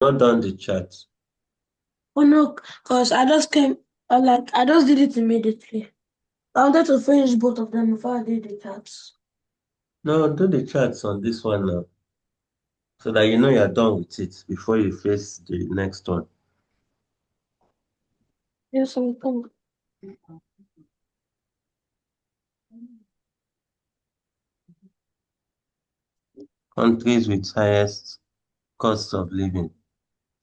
not done the chat. Oh no, because I just did it immediately. I wanted to finish both of them before I did the chats. No, do the chats on this one now, so that you know you're done with it before you face the next one. Yes, I'm coming. Countries with highest cost of living.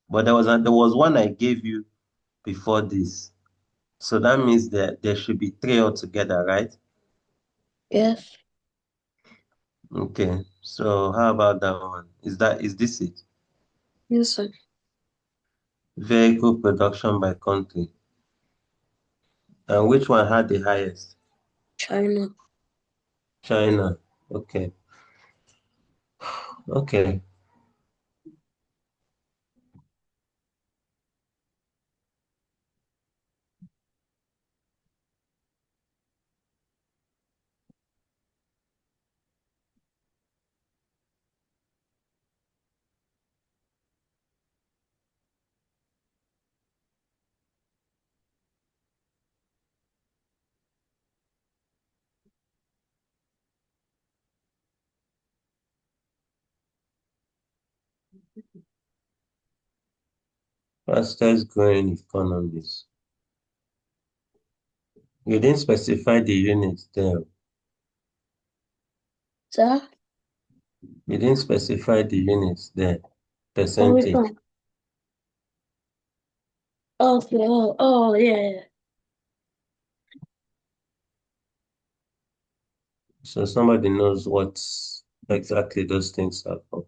But there was one I gave you before this. So that means that there should be three altogether, right? Yes, Okay. So how about that one? Is this it? yes, sir. Vehicle production by country. And which one had the highest? China. China. Okay. Okay. Fastest growing economies. You didn't specify the units there. Sir? You didn't specify the units there. On which Percentage. one? Okay, yeah, yeah. So somebody knows what exactly those things are for.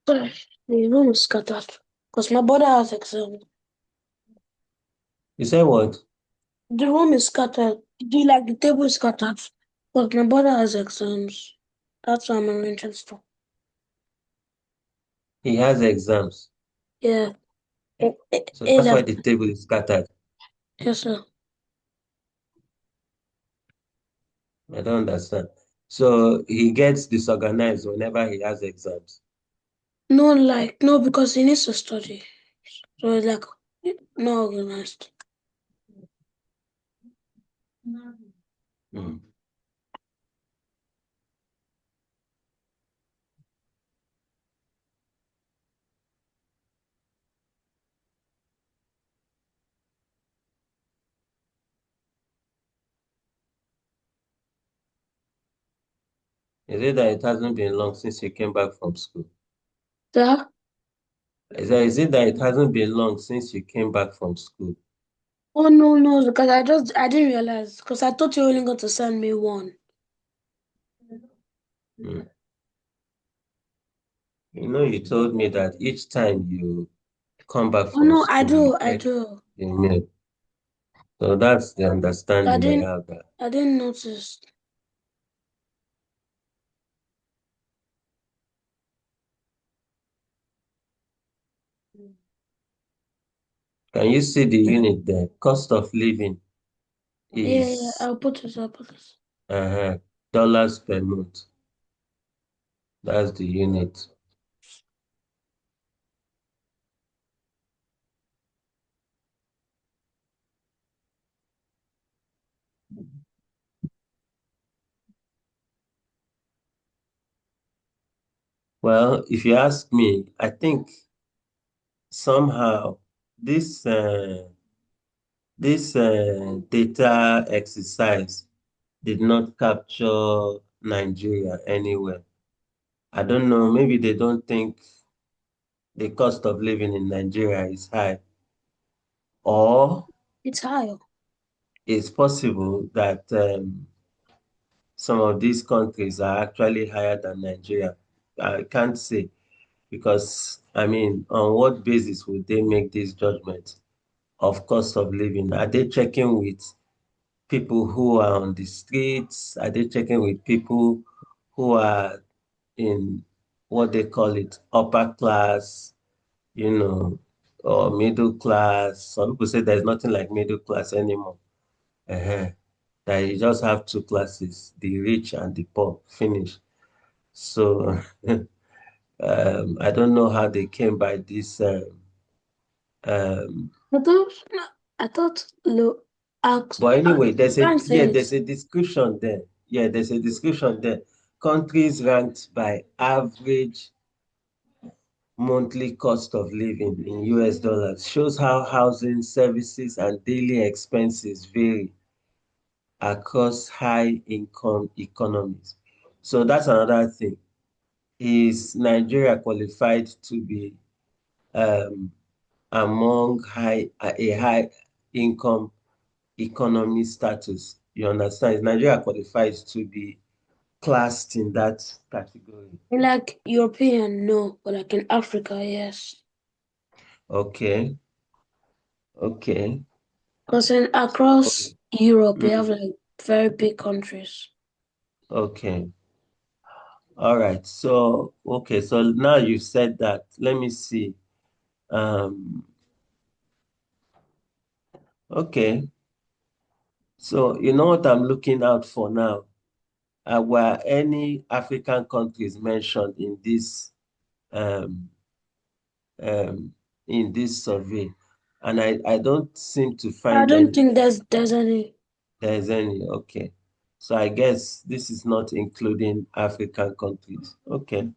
Sorry, the room is scattered. Because my brother has exam. You say what? The room is scattered. The table is scattered? Because my brother has exams. That's why I'm arranging stuff. He has exams. Yeah. So that's why A-level. the table is scattered. Yes, sir. I don't understand. So he gets disorganized whenever he has exams. No, because he needs to study. So it's like, not organized. Hmm. Is it that it hasn't been long since you came back from school? Sir? Is it that it hasn't been long since you came back from school? Oh, no, because I didn't realize. Because I thought you were only going to send me one. Hmm. You told me that each time you come back Oh, from no, school, you I check do. the mail. So that's the I understanding I didn't, have there. I didn't notice. Can you see the unit there? Cost of living Yeah, is I'll put it. uh, dollars per month. That's the unit. Well, if you ask me, I think somehow this data exercise did not capture Nigeria anywhere. I don't know, maybe they don't think the cost of living in Nigeria is high, or It's higher. it's possible that some of these countries are actually higher than Nigeria. I can't say because, I mean, on what basis would they make this judgment of cost of living? Are they checking with people who are on the streets? Are they checking with people who are in what they call it, upper class, you know, or middle class? Some people say there's nothing like middle class anymore. uh That you just have two classes, the rich and the poor, finish. So I don't know how they came by this. Um, I thought, I thought, look, but anyway, can't say there's it. a description there. Yeah, there's a description there. Countries ranked by average monthly cost of living in US dollars shows how housing, services, and daily expenses vary across high income economies. So that's another thing. Is Nigeria qualified to be um, among a high income economy status? You understand? Is Nigeria qualified to be classed in that category? Like European, no, but like in Africa, yes. Okay, okay, Because in across Europe, we have mm, like very big countries. okay. All right. So, okay. So now you said that. Let me see. Um, okay. So you know what I'm looking out for now? Were any African countries mentioned um, um, in this survey? And I don't seem to I find don't any. think there's any. There's any. Okay. So I guess this is not including African countries. Okay.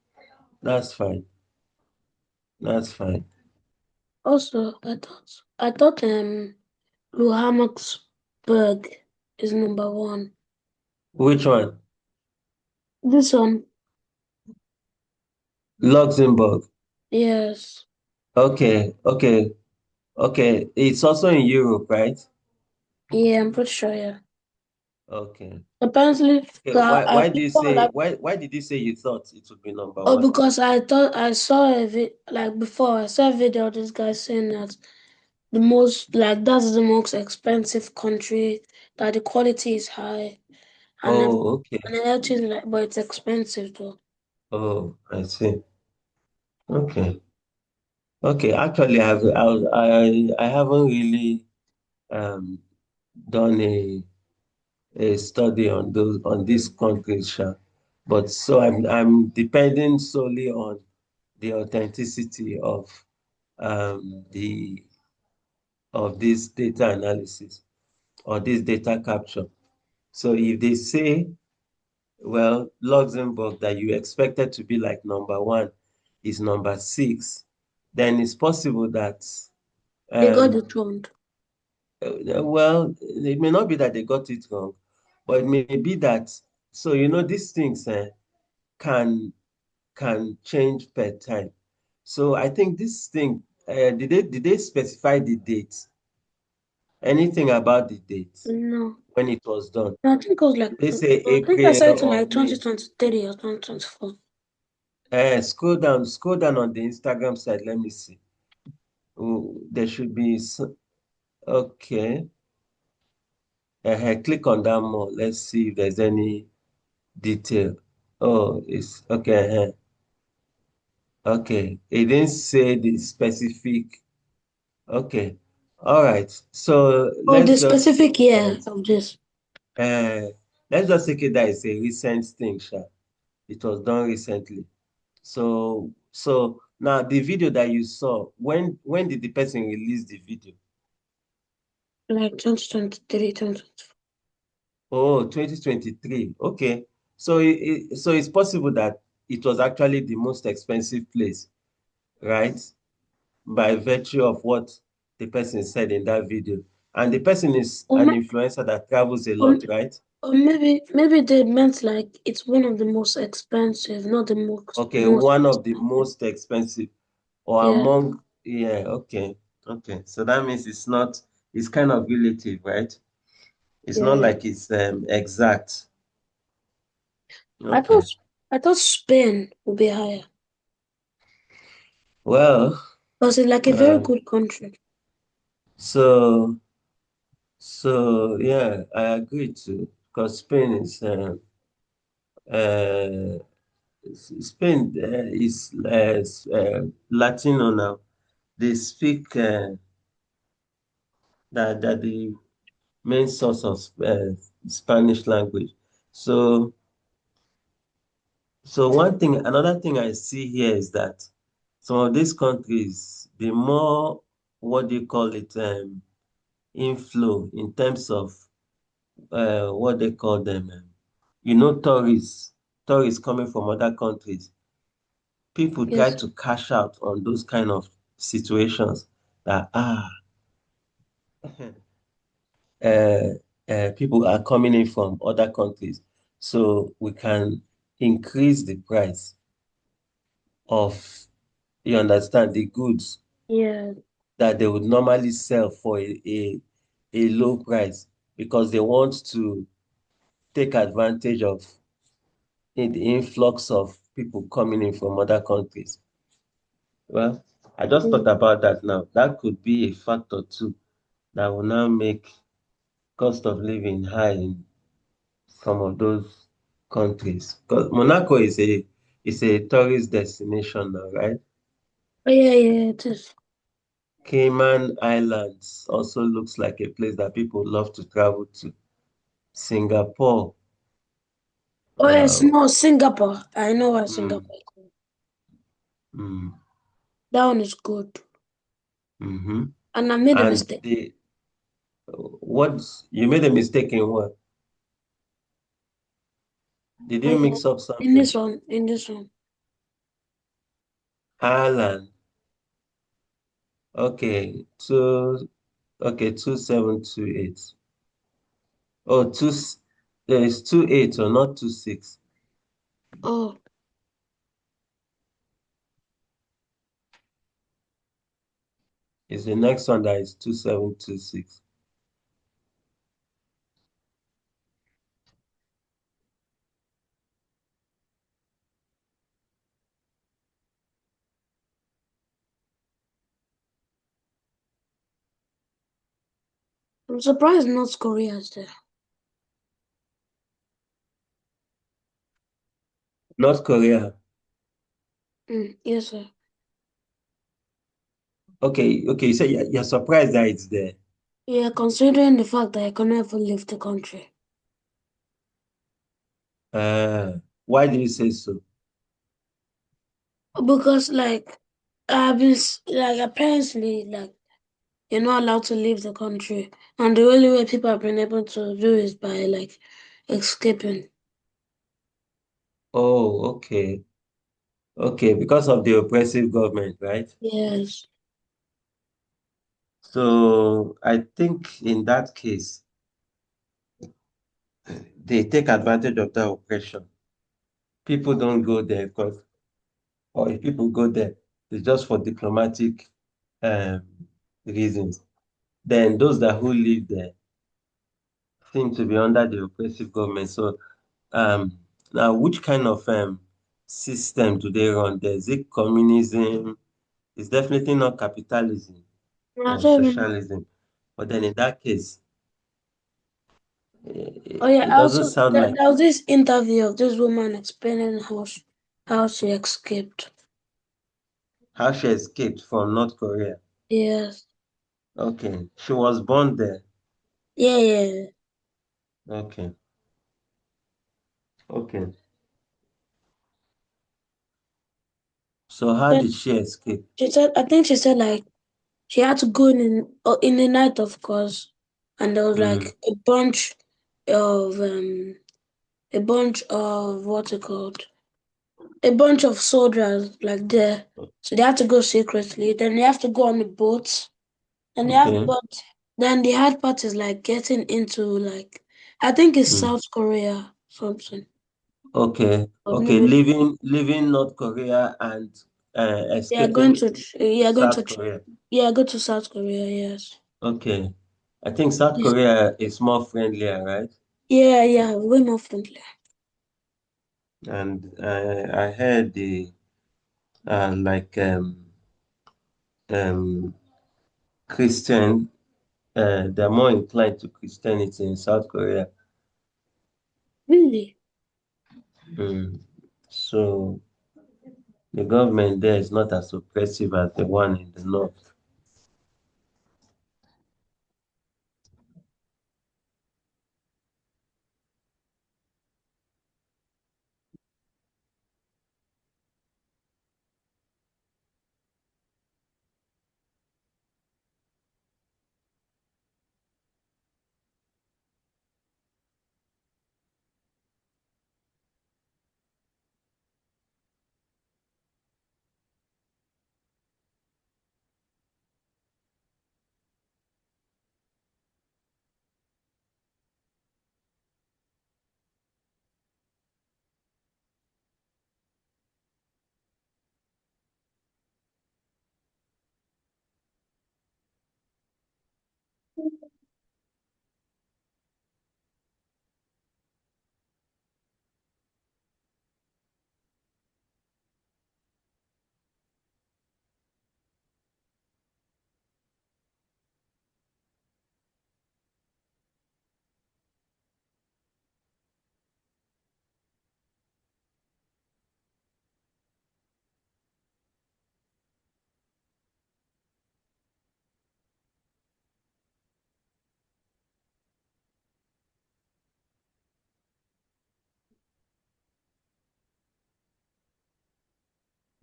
That's fine. That's fine. Also, I thought Johannesburg is number one. Which one? This one, Luxembourg. yes. Okay. Okay. Okay. It's also in Europe, right? Yeah, I'm pretty sure, yeah. Okay. Apparently, Okay. I Why do you before say like why did you say you thought it would be number oh one? because I thought I saw like before I saw a video of this guy saying that that's the most expensive country, that the quality is high and Oh, okay. and everything like but it's expensive though. Oh, I see. Okay. Okay. Actually, I haven't really um done a study on these countries, sha. But so I'm depending solely on the authenticity the of this data analysis or this data capture. So if they say, well, Luxembourg that you expected to be like number one is number six, then it's possible that They got um it wrong. well, it may not be that they got it wrong, but it may be that, so these things can change per time. So I think this thing, did they specify the date? Anything about the date No. when it was done? I think it was like Did they say I think I saw April it in or like May? 2023 or 2024. Scroll down on the Instagram side. Let me see. Oh, there should be okay. Click on that more. Let's see if there's any detail. Oh, it's okay. Okay. It didn't say the specific. Okay. All right. So Oh, the specific year of this. uh, let's just take it that it's a recent thing, Sha. It was done recently. So now the video that you saw, when did the person release the video? Like 2023, 2024. Oh, 2023. Okay. So so it's possible that it was actually the most expensive place, right? By virtue of what the person said in that video. And the person is Oh, an influencer that travels a oh, lot, right? Or maybe they meant like it's one of the most expensive, not the Okay, most one of the expensive. most expensive or Yeah, among, yeah, okay. Okay. So that means it's not, it's kind of relative, right? It's not yeah. like it's exact. I thought Okay. I thought Spain would be higher. Well, Because it's like a very uh, good country. so yeah, I agree too. Because uh, Spain is Latino now. They speak that the main source of Spanish language. So another thing I see here is that some of these countries, the more, what do you call it, inflow in terms of what they call them, tourists coming from other countries. People try Yes. to cash out on those kind of situations that uh, people are coming in from other countries, so we can increase the price of, you understand, the goods Yeah. that they would normally sell for a low price because they want to take advantage of the influx of people coming in from other countries. Well, I just thought Mm. about that now. That could be a factor too that will now make cost of living high in some of those countries. Because Monaco is a tourist destination now, right? Oh yeah, yeah, it is. Cayman Islands also looks like a place that people love to travel to. Singapore, Oh yes, uh, no, Singapore. I know why mm, Singapore is good. mm, That one is good. mm-hmm. And I made a And mistake. what, you made a mistake in what? Did Oh you yeah. mix up In something? this one, in this one. Ireland, okay, okay, 2728. Oh, there is 28 or not 26. Oh, It's the next one that is 2726. I'm surprised North Korea is there. North Korea. Yes, sir. Okay, okay, you say you're surprised that it's there. Yeah, considering the fact that I can never leave the country. Why do you say so? Because like like apparently like you're not allowed to leave the country. And the only way people have been able to do is by like escaping. Oh, okay. Okay, because of the oppressive government, right? Yes. So I think in that case, they take advantage of that oppression. People don't go there because, or if people go there, it's just for diplomatic um, reasons. Then those that who live there seem to be under the oppressive government. So now, which kind of system do they run there? Is it communism? It's definitely not capitalism I or don't even. socialism. But then in that case, Oh yeah, it doesn't also sound like there was this interview of this woman explaining how she escaped. how she escaped from North Korea. Yes. Okay, she was born there. Yeah, yeah. Okay, okay. So how Then did she escape? she said, I think she said like she had to go in the night, of course, and there was Mm, like a bunch of what's it called? A bunch of soldiers like there. So they had to go secretly. Then they have to go on the boat. And they have okay. but then the hard part is like getting into like I think it's Hmm. South Korea something. Okay, Or okay. maybe Leaving North Korea and yeah, going escaping to yeah, going to South Korea. yeah, go to South Korea, yes. Okay. I think South Yes. Korea is more friendlier, right? Yeah, yeah, way more friendly. And I heard the like um Christian they're more inclined to Christianity in South Korea. Really? Mm. So the government there is not as oppressive as the one in the north.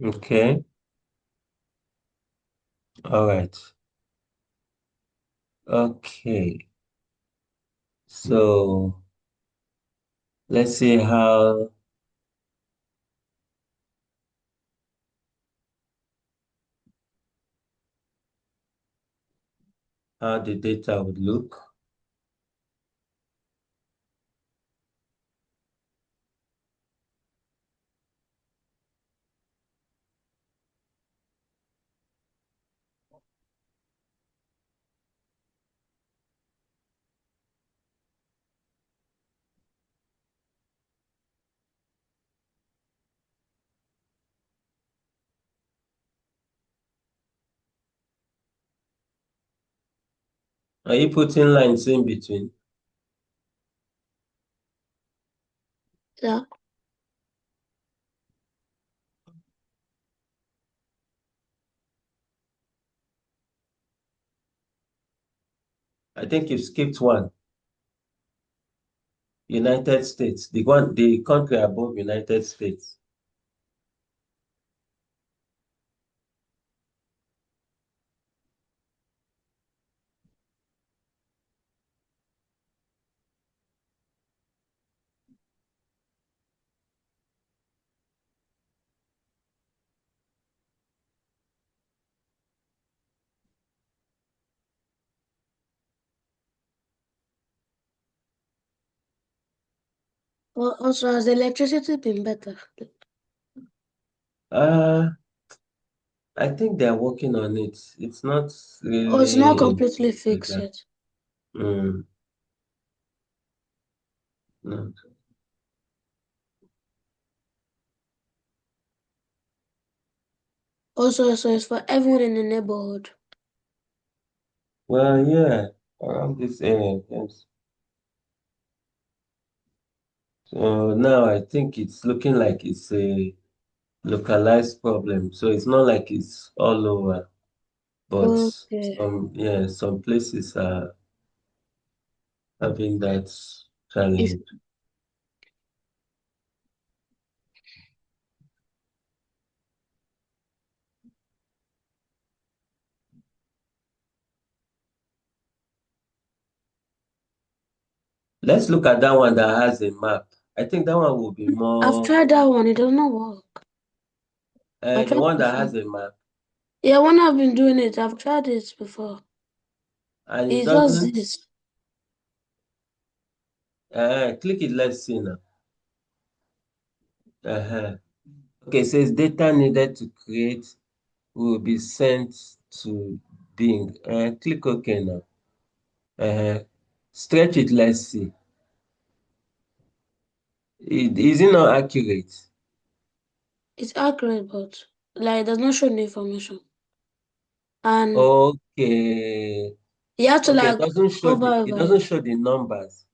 Okay. All right. Okay. So let's see how the data would look. Are you putting lines in between? Yeah. I think you've skipped one. United States, the country above United States. Also, has the electricity been better? Uh, I think they're working on it. It's not Oh, it's not really completely like fixed that. yet. Mm, no. Also, so it's for everyone in the neighborhood. Well, yeah, around this area, yes. So now I think it's looking like it's a localized problem. So it's not like it's all over, but Okay. some places are having that If challenge. Let's look at that one that has a map. I think that one will be I've more, tried that one, it does not work. I the tried one that before. has a map, Yeah, when I've been doing it, I've tried it before. and it It does doesn't. this. Click it, let's see now. Uh-huh. Okay, it says data needed to create will be sent to Bing. Click OK now. Stretch it, let's see. Is it not accurate? It's accurate, but like it does not show the information. And Okay. you have to Okay, like hover it over doesn't it. show the numbers.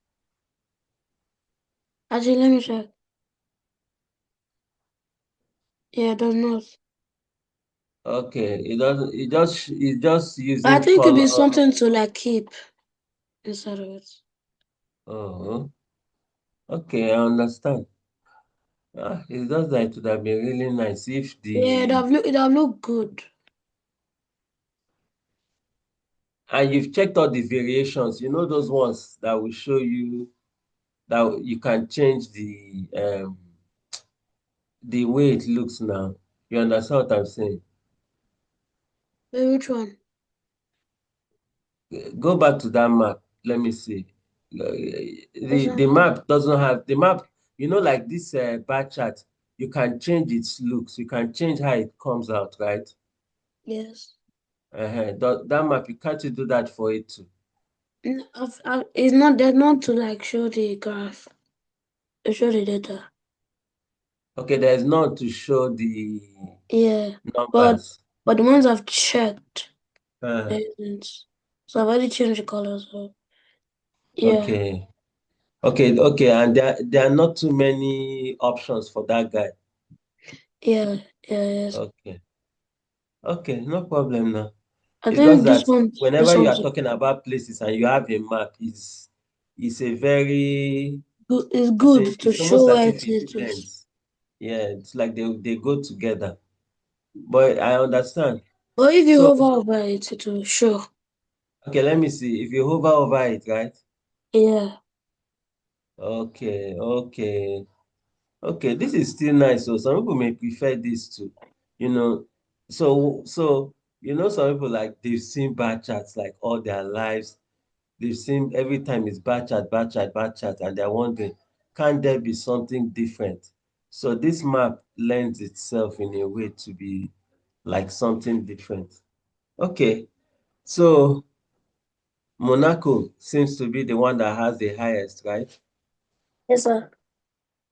Actually, let me check. Yeah, it does not. Okay, it doesn't it's just But I using think it'd be color. something to like keep inside of it. Oh, okay, I understand. It's just that it would have been really nice if Yeah, it have looked good. and you've checked all the variations, you know those ones that will show you that you can change the way it looks now. You understand what I'm saying? Wait, which one? Go back to that map. Let me see. This The one? map doesn't have the map, like this bar chart, you can change its looks, you can change how it comes out, right? Yes. That map, you can't you do that for it too? It's not there not to like show the graph, to show the data. Okay, there's none to show the Yeah, but numbers. but the ones I've checked, Uh, there isn't. So I've already changed the color. So yeah, okay. Okay, and there are not too many options for that guy. yeah, yeah, yes. Okay. Okay, no problem now. I It's just think that this whenever you are one's talking about places and you have a map, it's a very good. It's good to it's almost show as where if it it is. blends. Yeah, it's like they go together. But I understand. But if you So hover over it, it will show. okay, let me see. If you hover over it, right? Yeah, Okay. Okay, this is still nice. So some people may prefer this too. You know, so some people like they've seen bar charts like all their lives. They've seen every time it's bar chart, and they're wondering, can there be something different? So this map lends itself in a way to be like something different. Okay, so Monaco seems to be the one that has the highest, right? yes, sir.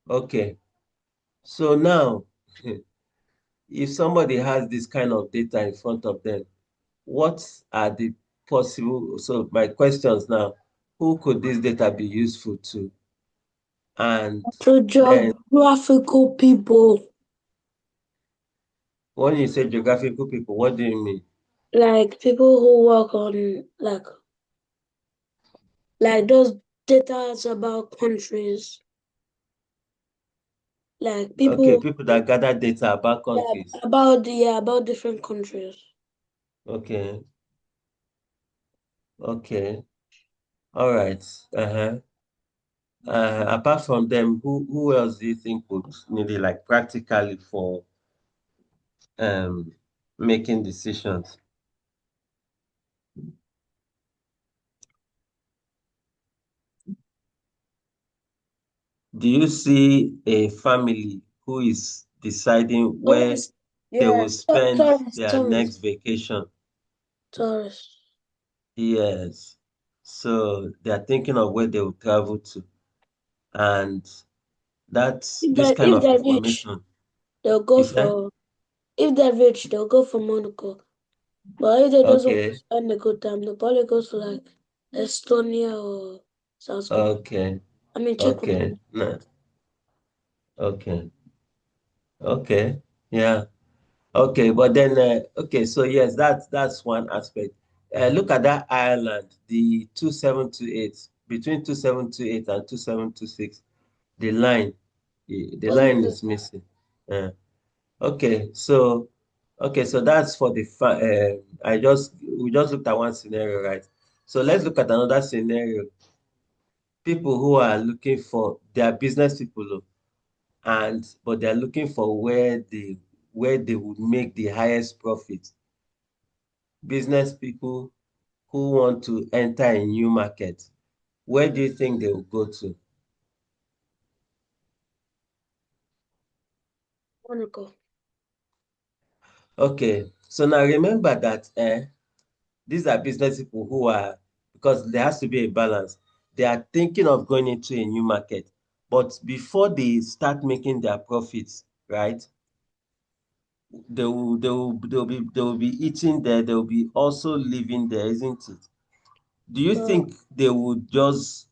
Okay, so now if somebody has this kind of data in front of them, what are the possible? So my questions now, who could this data be useful to? And To then geographical people, when you say geographical people, what do you mean? like people who work on like those data about countries, like Okay, people people that gather data about countries. about different countries. Okay, okay, all right. Uh-huh. Apart from them, who else do you think would need it like practically for um making decisions? Do you see a family who is deciding where Tourists, they yeah, will spend their next tourists, vacation? tourists. Yes. So they are thinking of where they will travel to. And that's this kind If of they're rich, information. they'll go You said? for if they're rich, they'll go for Monaco. But if they just want to Okay. spend a good time, they'll probably go to like Estonia or South Korea. Okay. I mean Czech Okay. Republic. No. Okay. Okay. Yeah. Okay. But then, okay. So yes, that's one aspect. Look at that Ireland, the 2728, between 2728 and 2726. The line, the What's line missing? is missing. Uh, okay, so that's for the we just looked at one scenario, right? So let's look at another scenario. People who are looking for their business people, oh, and but they're looking for where they would make the highest profit. Business people who want to enter a new market. Where do you think they will go to? Monaco. Okay, so now remember that these are business people who are, because there has to be a balance. They are thinking of going into a new market, but before they start making their profits, right? They will be eating there. They will be also living there, isn't it? Do you But think they would just,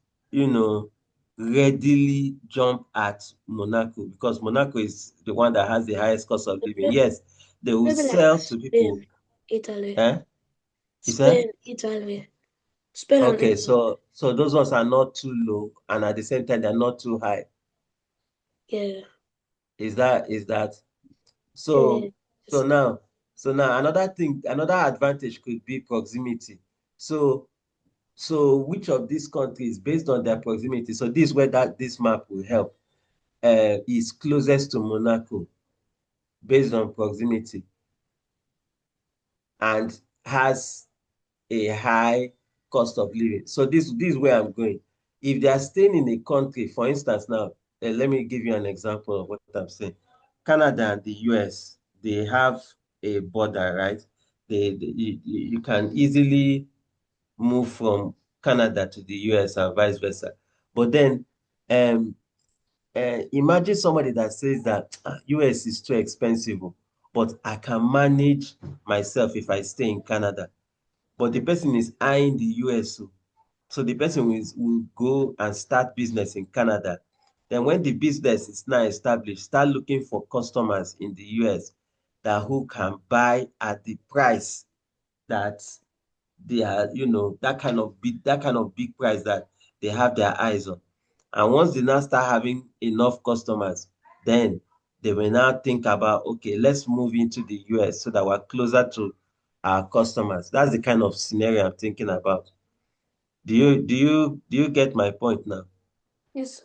readily jump at Monaco because Monaco is the one that has the highest cost of living? Yes, they will maybe like sell to people. Spain, Italy, Eh? You said? Spain, Italy, Spain and Okay, Italy. so those ones are not too low, and at the same time they're not too high. Yeah, Is that yeah. so? So now, another thing, another advantage could be proximity. So which of these countries, based on their proximity, so this is where that this map will help, is closest to Monaco based on proximity and has a high cost of living. So this is where I'm going. If they are staying in a country, for instance, now, let me give you an example of what I'm saying. Canada and the US, they have a border, right? You can easily move from Canada to the US and vice versa. But then, um, imagine somebody that says that US is too expensive, oh, but I can manage myself if I stay in Canada. But the person is eyeing the US, oh. So the person will go and start business in Canada. Then when the business is now established, start looking for customers in the US that who can buy at the price that they are, that kind of big price that they have their eyes on. And once they now start having enough customers, then they will now think about, okay, let's move into the US so that we're closer to our customers. That's the kind of scenario I'm thinking about. Do you get my point now? Yes,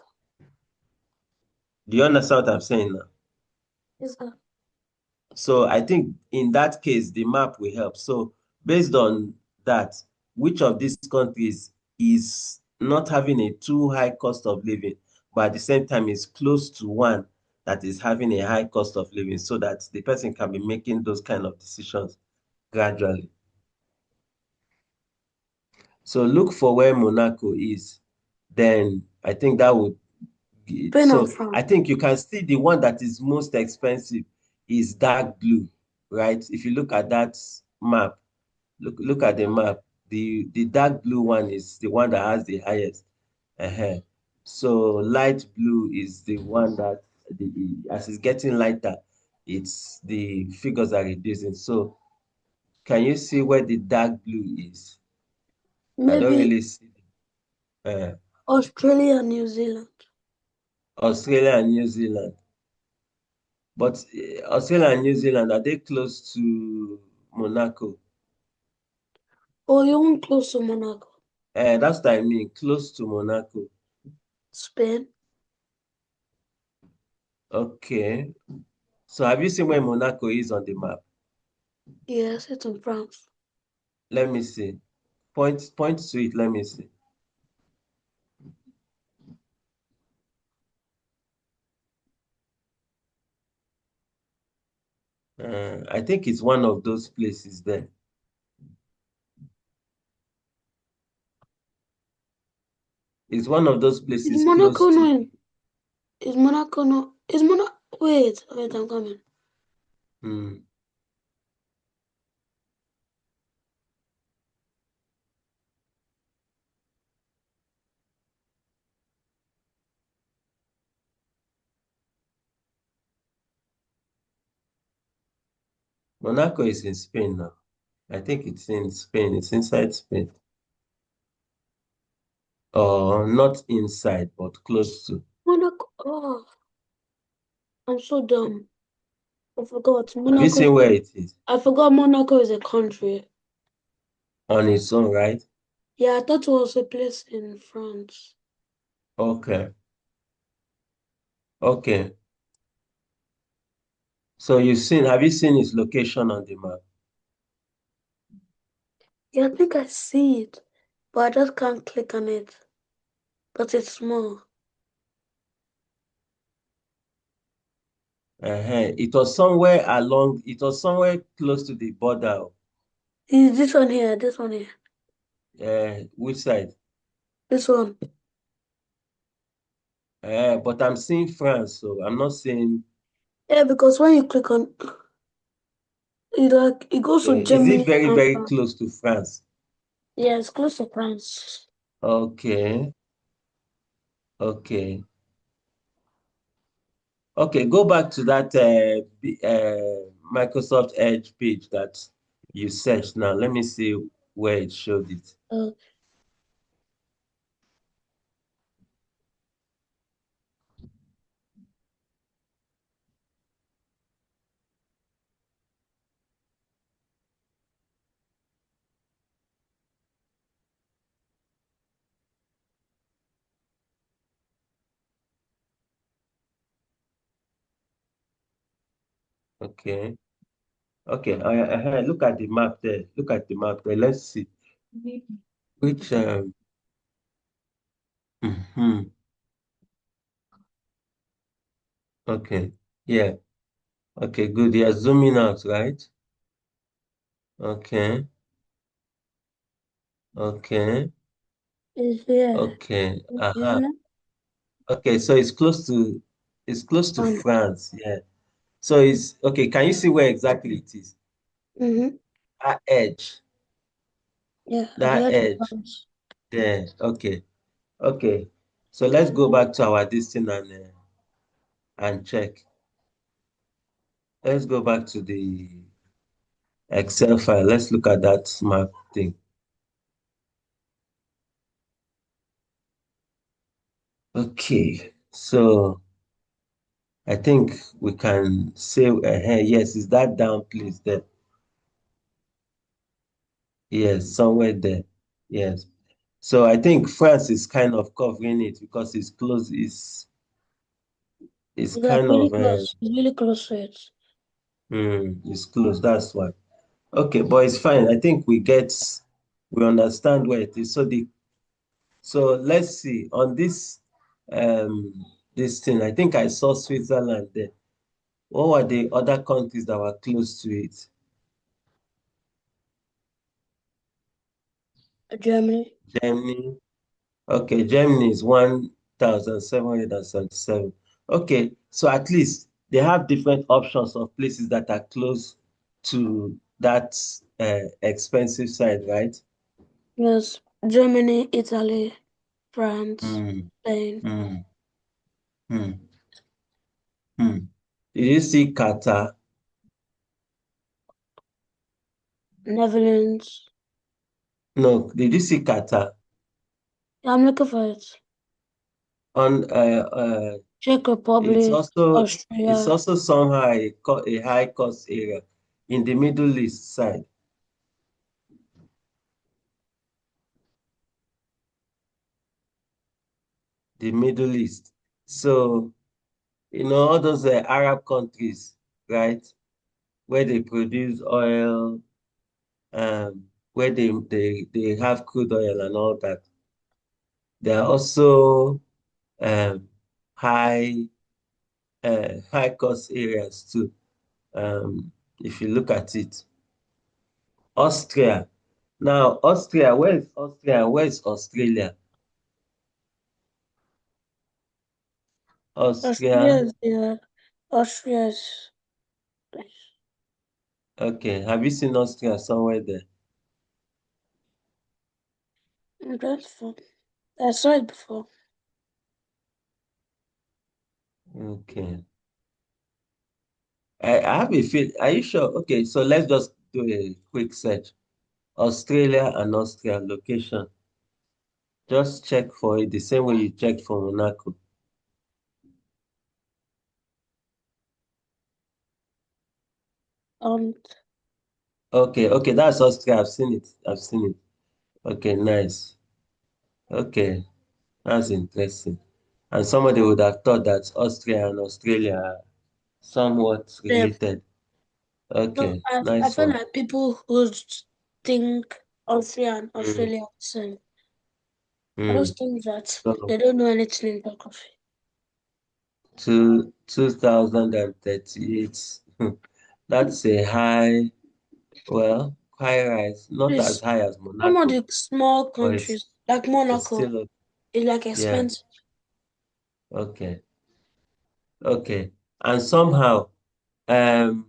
Do you understand what I'm saying now? yes, So I think in that case, the map will help. So based on that, which of these countries is not having a too high cost of living, but at the same time is close to one that is having a high cost of living so that the person can be making those kind of decisions gradually. So look for where Monaco is. Then I think that would Spain and so I France. think you can see the one that is most expensive is dark blue, right? If you look at that map, look at the map. The dark blue one is the one that has the highest. uh So light blue is the one that as it's getting lighter, it's the figures are reducing. So can you see where the dark blue is? I don't Maybe really see Australia and New Zealand. Australia and New Zealand. But Australia and New Zealand, are they close to Monaco? Or you want close to Monaco. That's what I mean, close to Monaco. Spain. Okay. So have you seen where Monaco is on the map? Yes, it's in France. Let me see. Point to it. Let me see. I think it's one of those places there. It's one of those Is places close Monaco to. not? Is Monaco not? Is Monaco? Wait, I'm coming. Hmm. Monaco is in Spain now. I think it's in Spain. It's inside Spain. Or not inside, but close to. Monaco. Oh, I'm so dumb. I forgot. Have you Monaco. seen where it is? I forgot Monaco is a country. On its own, right? Yeah, I thought it was a place in France. Okay. Okay. So have you seen its location on the map? Yeah, I think I see it, but I just can't click on it. But it's small. It was somewhere along, it was somewhere close to the border. Is this one here? This one here. Which side? This one. But I'm seeing France, so I'm not seeing. Yeah, because when you click on it, like it goes to Is it Germany very, and very France. close to France? Yeah, it's close to France. Okay, okay, okay. Go back to that Microsoft Edge page that you searched now. Let me see where it showed it. Uh, Okay, okay. Look at the map there. Look at the map there. Let's see which. Mhm. Okay, yeah. Okay, good. Yeah, zooming out, right? Okay, okay, is here, okay. isn't it? Okay, so it's close to And France. Yeah. So it's okay. Can you see where exactly it is? mm-hmm. That edge. Yeah, at the That edge of edge. France. There. Okay. Okay. So let's go back to our this thing and check. Let's go back to the Excel file. Let's look at that map thing. Okay. So I think we can say, yes, is that down, please? There. Yes, somewhere there. Yes. So I think France is kind of covering it because it's close. It's It's like kind really of close. It's really close to it. it's close. That's why. Okay, but it's fine. I think we understand where it is. So let's see on um this thing. I think I saw Switzerland there. What were the other countries that were close to it? Germany. Germany. Okay, Germany is 1,777. Okay, so at least they have different options of places that are close to that expensive side, right? Yes, Germany, Italy, France, Mm, Spain, mm, mm, mm. Did you see Qatar? Netherlands. No, did you see Qatar? Yeah, I'm looking for it. On Czech it's Republic, also it's Austria. also somehow a high cost area in the Middle East side, the Middle East. So all those Arab countries, right, where they produce oil, where they have crude oil and all that. They are also um, high high cost areas too. If you look at it, Austria. Now, Austria, where is Austria? Where is Australia? Austria Austria. is there. Austria is Okay, have you seen Austria somewhere there? dreadful. I saw it before. Okay. I have a feel. Are you sure? Okay, so let's just do a quick search. Australia and Austria location. Just check for it the same way you checked for Monaco. Um, Okay, okay, that's Austria. I've seen it. I've seen it. Okay, nice. Okay, that's interesting. And somebody would have thought that Austria and Australia are somewhat yeah. related. No, Okay, I nice feel one. like people who think Austria and Mm, Australia are the same. I mm. just think that So, they don't know anything in geography. to 2038. That's a high, well, high rise. Not as Please, high as some of Monaco, the small but countries, like it's Monaco, still, is like yeah, expensive. okay, okay. And somehow, um,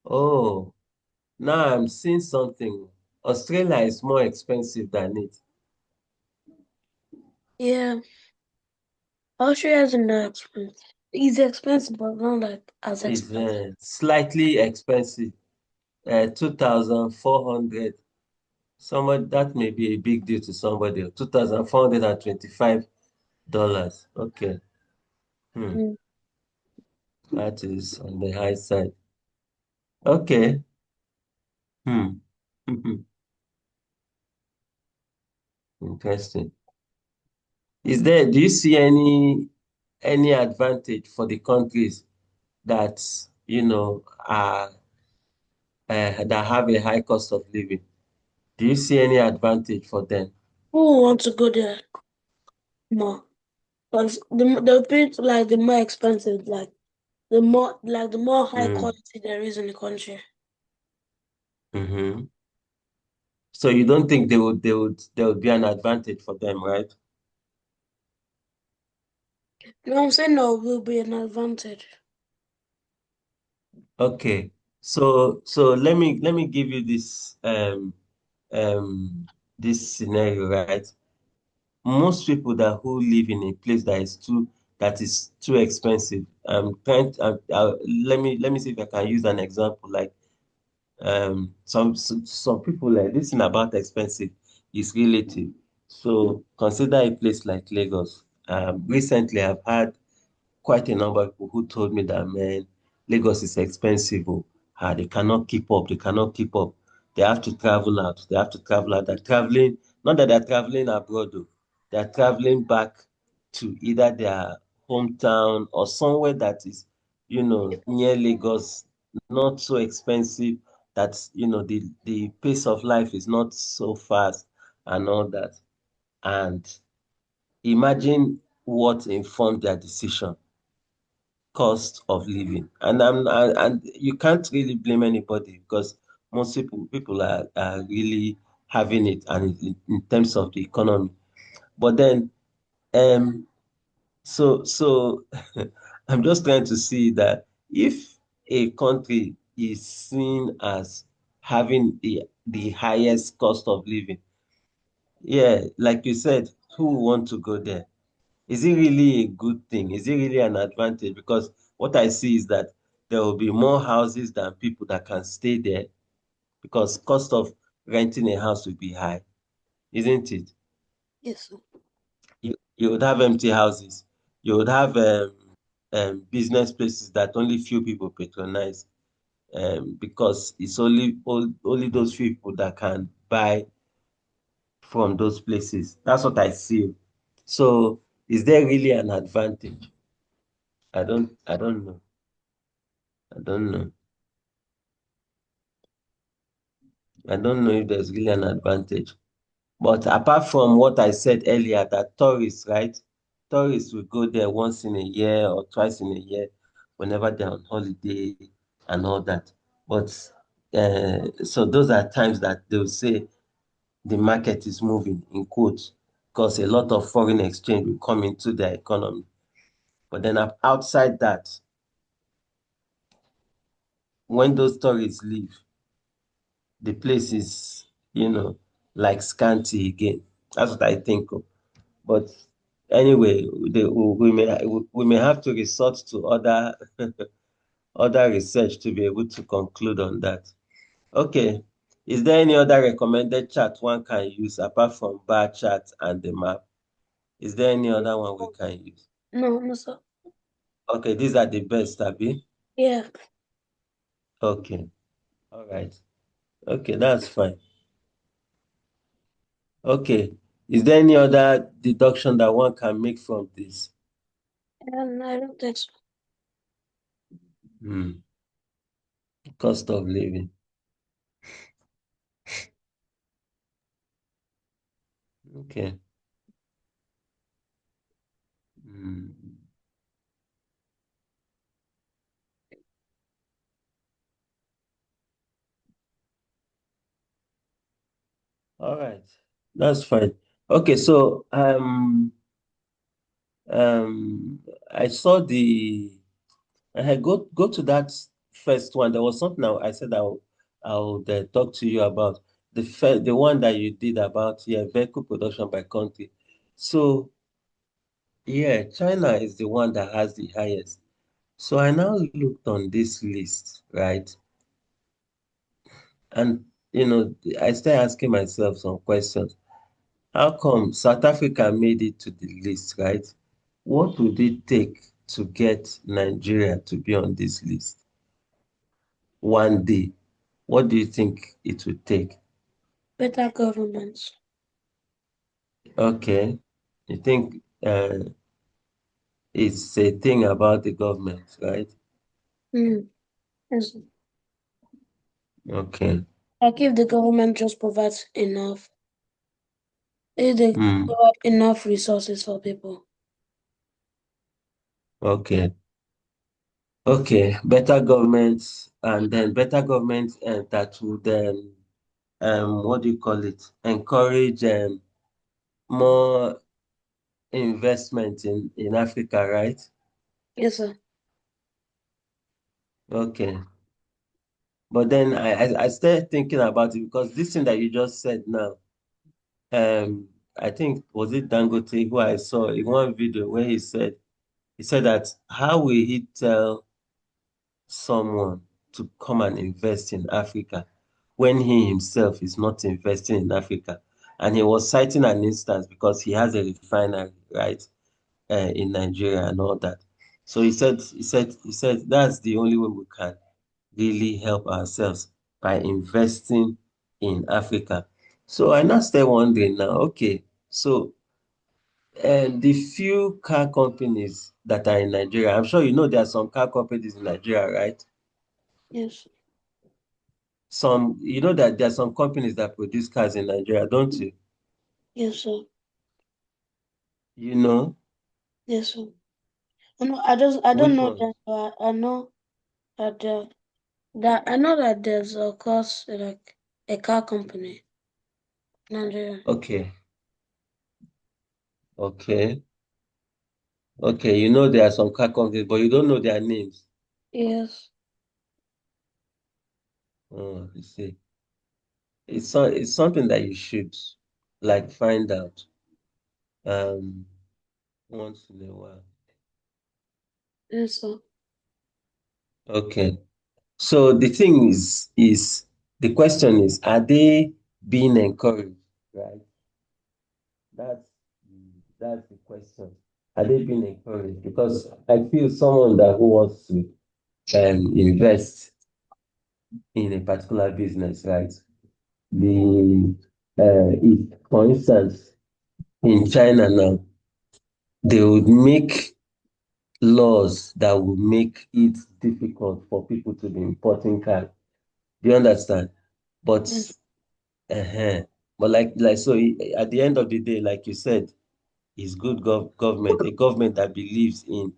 oh, now I'm seeing something. Australia is more expensive than it. Yeah, Austria isn't that expensive. It's expensive, but not like as It's expensive. slightly expensive. 2,400. Somebody that may be a big deal to somebody. $2,425. Okay. Hmm. Mm. That is on the high side. Okay. Hmm. Interesting. Do you see any advantage for the countries that, are that have a high cost of living? Do you see any advantage for them? Who want to go there more? Because the bit like the more expensive, like the more high Mm. quality there is in the country. Mm-hmm. So you don't think there would be an advantage for them, right? You know what I'm saying? No, will be an advantage. Okay. So let me give you um this scenario, right? Most people that who live in a place that is too expensive. Let me see if I can use an example. Like some people, like this thing about expensive is relative. So consider a place like Lagos. Recently I've had quite a number of people who told me that, man, Lagos is expensive. Oh. They cannot keep up. They cannot keep up. They have to travel out. They have to travel out. They're traveling, not that they're traveling abroad, though. They're traveling back to either their hometown or somewhere that is, near Lagos, not so expensive, that, the pace of life is not so fast and all that. And imagine what informed their decision: cost of living. And you can't really blame anybody because most people are really having it, and in terms of the economy. But then um so I'm just trying to see that if a country is seen as having the highest cost of living, yeah, like you said, who would want to go there? Is it really a good thing? Is it really an advantage? Because what I see is that there will be more houses than people that can stay there, because cost of renting a house will be high, isn't it? Yes. You would have empty houses. You would have business places that only few people patronize, because it's only those few people that can buy from those places. That's what I see. So is there really an advantage? I don't know. I don't know. I don't know if there's really an advantage. But apart from what I said earlier, that tourists, right? Tourists will go there once in a year or twice in a year whenever they're on holiday and all that. But so those are times that they'll say the market is moving, in quotes, because a lot of foreign exchange will come into their economy. But then outside that, when those tourists leave, the place is, like scanty again. That's what I think of. But anyway, we may have to resort to other research to be able to conclude on that. Okay. Is there any other recommended chart one can use apart from bar chart and the map? Is there any other one we can use? No, no, sir. Okay, these are the best, Abby. Yeah. Okay. All right. Okay, that's fine. Okay. Is there any other deduction that one can make from this? And I don't think so. Hmm. Cost of living. Okay. Hmm. All right. That's fine. Okay, so I saw the I go to that first one. There was something I said I would talk to you about the one that you did about vehicle production by country. So yeah, China is the one that has the highest. So I now looked on this list, right? And I started asking myself some questions. How come South Africa made it to the list, right? What would it take to get Nigeria to be on this list one day? What do you think it would take? Better governments. Okay. You think it's a thing about the government, right? Mm. Yes. Okay. Like if the government just provides enough, if they Hmm. provide enough resources for people. Okay. Okay. Better government and then better government that would what do you call it? Encourage more investment in Africa, right? Yes, sir. Okay. But then I started thinking about it because this thing that you just said now, I think was it Dangote who I saw in one video where he said that how will he tell someone to come and invest in Africa when he himself is not investing in Africa? And he was citing an instance because he has a refinery, right, in Nigeria and all that. So he said that's the only way we can really help ourselves by investing in Africa. So I now start wondering now, okay, so the few car companies that are in Nigeria, I'm sure you know there are some car companies in Nigeria, right? Yes. You know that there are some companies that produce cars in Nigeria, don't you? Yes, sir. You know, Yes, sir. I don't which know ones? them, but I know that I know that there's of course like a car company, Nigeria. Okay, okay, okay. You know there are some car companies, but you don't know their names. Yes. Oh, you see. It's something that you should like find out um once in a while. Yes, sir. Okay. So the thing is the question is, are they being encouraged? Right? That's that's the question. Are they being encouraged? Because I feel someone that who wants to invest in a particular business, right? The if for instance in China now, they would make laws that would make it difficult for people to be importing cars. Do you understand? But Yes. uh but so at the end of the day, like you said, is good government, a government that believes in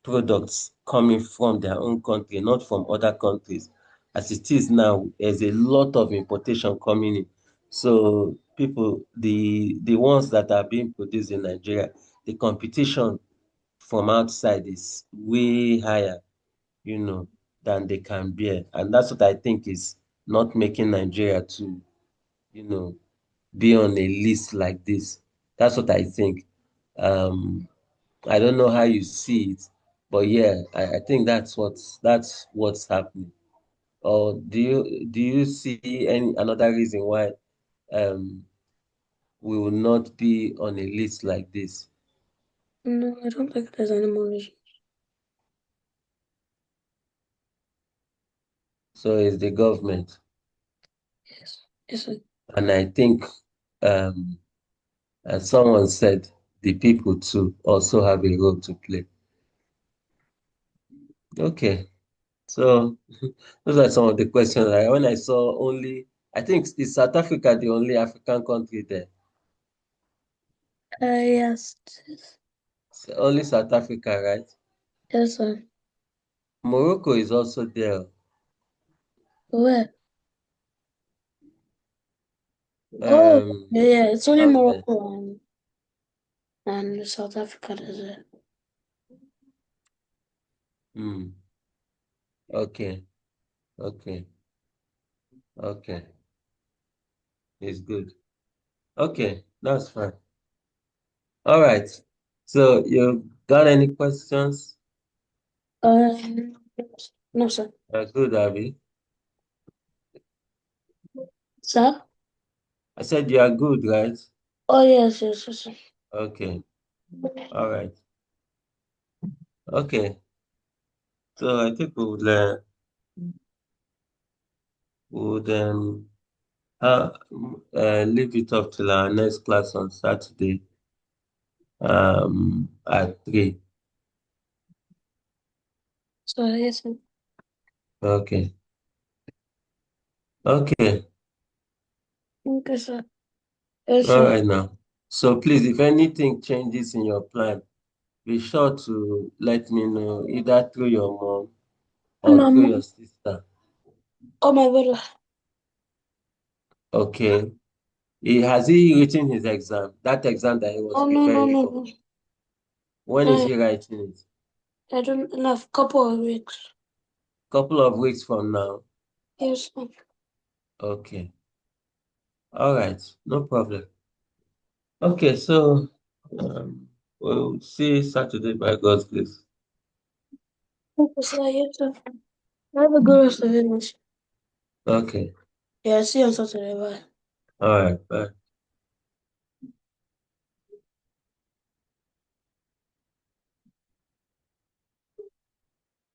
products coming from their own country, not from other countries. As it is now, there's a lot of importation coming in. So people, the ones that are being produced in Nigeria, the competition from outside is way higher, than they can bear. And that's what I think is not making Nigeria to, you know, be on a list like this. That's what I think. Um, I don't know how you see it, but yeah, I think that's what's happening. Or do you see any another reason why um we will not be on a list like this? No, I don't think there's any more reason. So it's the government, Yes. Yes, sir. and I think um as someone said, the people too also have a role to play. Okay, so those are some of the questions. When I saw only, I think is South Africa the only African country there? Yes. Only South Africa, right? Yes, sir. Morocco is also there. Where? Oh, Um, yeah, yeah, it's only out there. Morocco and South Africa, that's it. Hmm. Okay. Okay. Okay. It's good. Okay. That's fine. All right. So you got any questions? Um, no, sir. Good, Abby. Sir? I said you are good, right? Oh, yes, yes, yes, sir. Okay. All right. Okay. So I think we would leave it up till our next class on Saturday at 3. So, yes, sir. Okay. Okay. Okay, sir. Yes, All sir. right now. So please, if anything changes in your plan, be sure to let me know either through your mom or My through your mom, sister. oh, my brother. Okay. Has he written his exam? That exam that he was Oh, no, no, preparing no, for. no. When is I, he writing it? I don't enough couple of weeks. Couple of weeks from now. Yes, sir. Okay. All right. No problem. Okay, so we'll see Saturday by God's grace. Okay, sir. Yes, sir. Have a good rest of it, miss. Okay. Yeah, see you on Saturday. Bye. All right. Bye.